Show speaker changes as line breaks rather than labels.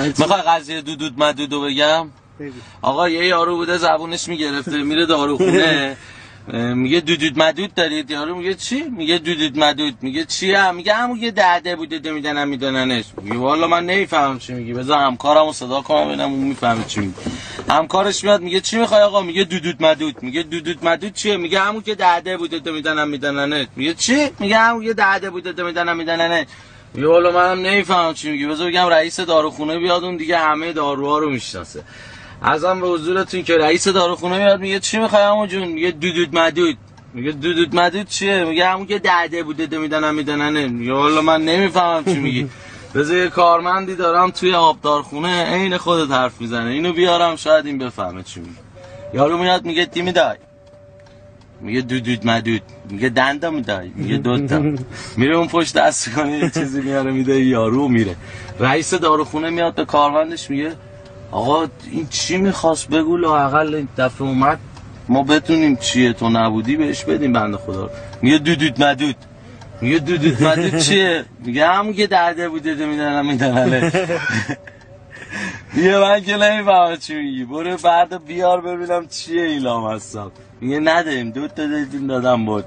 میخوای قضیه دودود مدودو بگم؟ آقا یه یارو بوده زبونش میگرفته میره داروخونه میگه دودود مدود دارید؟ یارو میگه چی؟ میگه دودود مدود. میگه چیه؟ میگه همون یه دهده بوده میدننش. میگه والا من نمیفهمم چی میگی، بذار همکارمو صدا کنم ببینم اون میفهمه چی میگی. همکارش میاد میگه چی میخوای آقا؟ میگه دودود مدود. میگه دودود مدود چیه؟ میگه همون که دهده بوده میدننت. میگه چی؟ میگه همون یه دهده بوده میدننت. میگه والا منم نمیفهمم چی میگی، بذار بگم رئیس داروخونه بیاد، اون دیگه همه داروها رو میشناسه. ازم به حضورتون که رئیس داروخونه میاد میگه چی میخوای عمو جون؟ میگه دودود مدود. میگه دودود مدود چیه؟ میگه همون که دهده بوده میدننه. میگه والا من نمیفهمم چی میگی، بذار یه کارمندی دارم توی آبدارخونه عین خودت حرف میزنه، اینو بیارم شاید این بفهمه چی میگی. یارو میاد میگه تی میدای؟ میگه دودود مدود. میگه دنده میدای؟ میگه دوتا. میره اون پشت دست کنه یه چیزی میاره میده یارو میره. رئیس داروخونه میاد به کارمندش میگه آقا این چی میخواست بگو، لااقل این دفعه اومد ما بتونیم چیه تو نبودی بهش بدیم بنده خدا رو. میگه دودود مدود. میگه دودود مدود چیه؟ میگه همون که درده بوده میدننه. میگه من که نمیفهمم چی میگی، برو فردا بیار ببینم چیه این لامصب. میگه نداریم، 2 تا دادیم دادم بود.